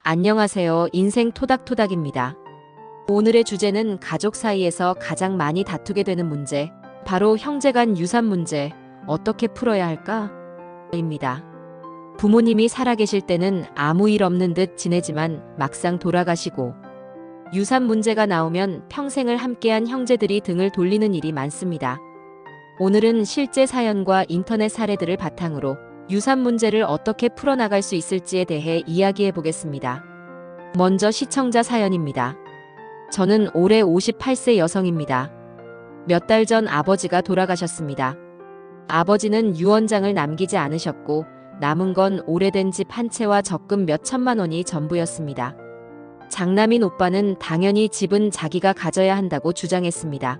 안녕하세요. 인생 토닥토닥입니다. 오늘의 주제는 가족 사이에서 가장 많이 다투게 되는 문제, 바로 형제 간 유산 문제, 어떻게 풀어야 할까? 입니다. 부모님이 살아계실 때는 아무 일 없는 듯 지내지만 막상 돌아가시고 유산 문제가 나오면 평생을 함께한 형제들이 등을 돌리는 일이 많습니다. 오늘은 실제 사연과 인터넷 사례들을 바탕으로 유산 문제를 어떻게 풀어나갈 수 있을지에 대해 이야기해 보겠습니다. 먼저 시청자 사연입니다. 저는 올해 58세 여성입니다. 몇 달 전 아버지가 돌아가셨습니다. 아버지는 유언장을 남기지 않으셨고 남은 건 오래된 집 한 채와 적금 몇 천만 원이 전부였습니다. 장남인 오빠는 당연히 집은 자기가 가져야 한다고 주장했습니다.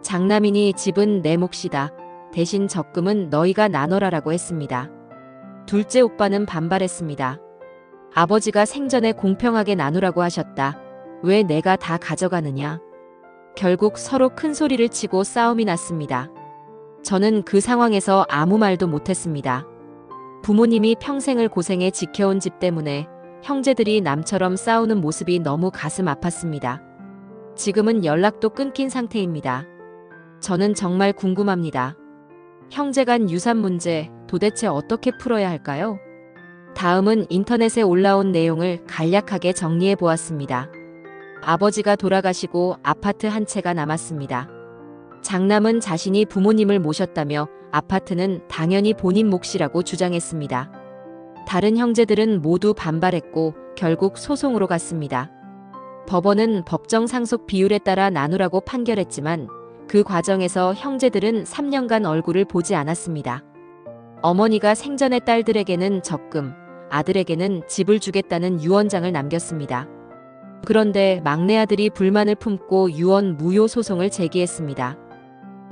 장남인이 집은 내 몫이다. 대신 적금은 너희가 나눠라라고 했습니다. 둘째 오빠는 반발했습니다. 아버지가 생전에 공평하게 나누라고 하셨다. 왜 내가 다 가져가느냐? 결국 서로 큰 소리를 치고 싸움이 났습니다. 저는 그 상황에서 아무 말도 못했습니다. 부모님이 평생을 고생해 지켜온 집 때문에 형제들이 남처럼 싸우는 모습이 너무 가슴 아팠습니다. 지금은 연락도 끊긴 상태입니다. 저는 정말 궁금합니다. 형제 간 유산 문제 도대체 어떻게 풀어야 할까요? 다음은 인터넷에 올라온 내용을 간략하게 정리해 보았습니다. 아버지가 돌아가시고 아파트 한 채가 남았습니다. 장남은 자신이 부모님을 모셨다며 아파트는 당연히 본인 몫이라고 주장했습니다. 다른 형제들은 모두 반발했고 결국 소송으로 갔습니다. 법원은 법정 상속 비율에 따라 나누라고 판결했지만 그 과정에서 형제들은 3년간 얼굴을 보지 않았습니다. 어머니가 생전에 딸들에게는 적금, 아들에게는 집을 주겠다는 유언장을 남겼습니다. 그런데 막내 아들이 불만을 품고 유언 무효 소송을 제기했습니다.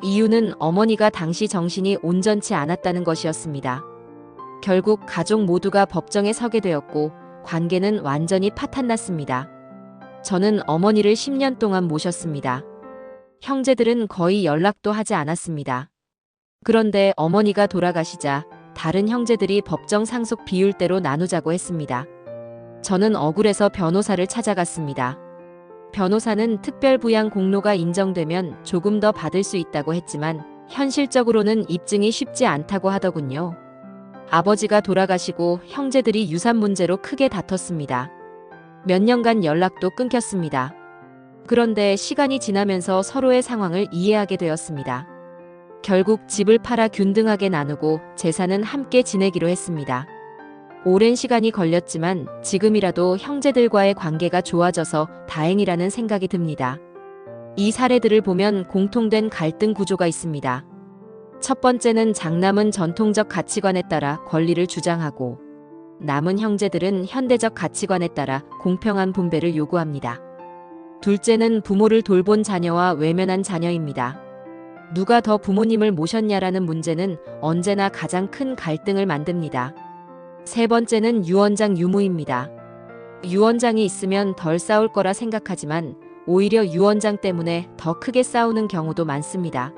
이유는 어머니가 당시 정신이 온전치 않았다는 것이었습니다. 결국 가족 모두가 법정에 서게 되었고 관계는 완전히 파탄났습니다. 저는 어머니를 10년 동안 모셨습니다. 형제들은 거의 연락도 하지 않았습니다. 그런데 어머니가 돌아가시자 다른 형제들이 법정 상속 비율대로 나누자고 했습니다. 저는 억울해서 변호사를 찾아갔습니다. 변호사는 특별부양 공로가 인정되면 조금 더 받을 수 있다고 했지만 현실적으로는 입증이 쉽지 않다고 하더군요. 아버지가 돌아가시고 형제들이 유산 문제로 크게 다퉜습니다. 몇 년간 연락도 끊겼습니다. 그런데 시간이 지나면서 서로의 상황을 이해하게 되었습니다. 결국 집을 팔아 균등하게 나누고 재산은 함께 지내기로 했습니다. 오랜 시간이 걸렸지만 지금이라도 형제들과의 관계가 좋아져서 다행이라는 생각이 듭니다. 이 사례들을 보면 공통된 갈등 구조가 있습니다. 첫 번째는 장남은 전통적 가치관에 따라 권리를 주장하고 남은 형제들은 현대적 가치관에 따라 공평한 분배를 요구합니다. 둘째는 부모를 돌본 자녀와 외면한 자녀입니다. 누가 더 부모님을 모셨냐라는 문제는 언제나 가장 큰 갈등을 만듭니다. 세 번째는 유언장 유무입니다. 유언장이 있으면 덜 싸울 거라 생각하지만 오히려 유언장 때문에 더 크게 싸우는 경우도 많습니다.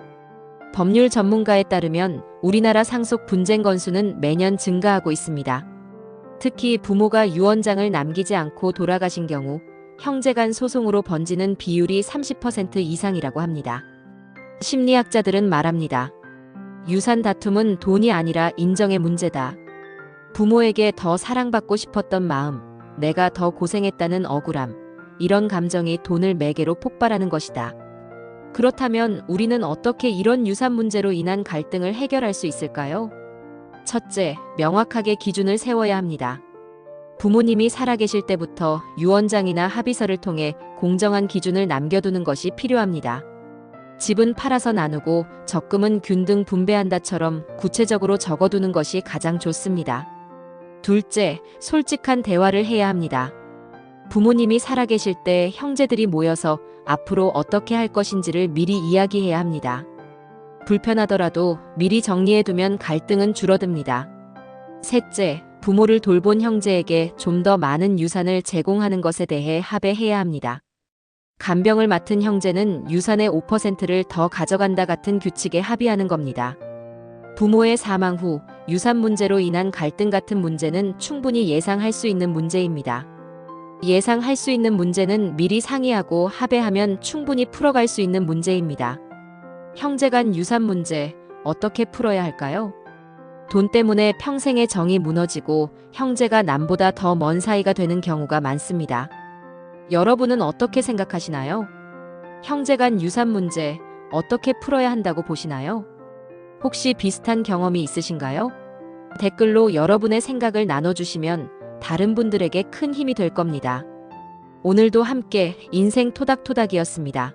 법률 전문가에 따르면 우리나라 상속 분쟁 건수는 매년 증가하고 있습니다. 특히 부모가 유언장을 남기지 않고 돌아가신 경우 형제 간 소송으로 번지는 비율이 30% 이상이라고 합니다. 심리학자들은 말합니다. 유산 다툼은 돈이 아니라 인정의 문제다. 부모에게 더 사랑받고 싶었던 마음, 내가 더 고생했다는 억울함, 이런 감정이 돈을 매개로 폭발하는 것이다. 그렇다면 우리는 어떻게 이런 유산 문제로 인한 갈등을 해결할 수 있을까요? 첫째, 명확하게 기준을 세워야 합니다. 부모님이 살아계실 때부터 유언장이나 합의서를 통해 공정한 기준을 남겨두는 것이 필요합니다. 집은 팔아서 나누고 적금은 균등 분배한다처럼 구체적으로 적어두는 것이 가장 좋습니다. 둘째, 솔직한 대화를 해야 합니다. 부모님이 살아계실 때 형제들이 모여서 앞으로 어떻게 할 것인지를 미리 이야기해야 합니다. 불편하더라도 미리 정리해두면 갈등은 줄어듭니다. 셋째, 부모를 돌본 형제에게 좀 더 많은 유산을 제공하는 것에 대해 합의해야 합니다. 간병을 맡은 형제는 유산의 5%를 더 가져간다 같은 규칙에 합의하는 겁니다. 부모의 사망 후 유산 문제로 인한 갈등 같은 문제는 충분히 예상할 수 있는 문제입니다. 예상할 수 있는 문제는 미리 상의하고 합의하면 충분히 풀어갈 수 있는 문제입니다. 형제 간 유산 문제, 어떻게 풀어야 할까요? 돈 때문에 평생의 정이 무너지고 형제가 남보다 더 먼 사이가 되는 경우가 많습니다. 여러분은 어떻게 생각하시나요? 형제 간 유산 문제, 어떻게 풀어야 한다고 보시나요? 혹시 비슷한 경험이 있으신가요? 댓글로 여러분의 생각을 나눠주시면 다른 분들에게 큰 힘이 될 겁니다. 오늘도 함께 인생 토닥토닥이었습니다.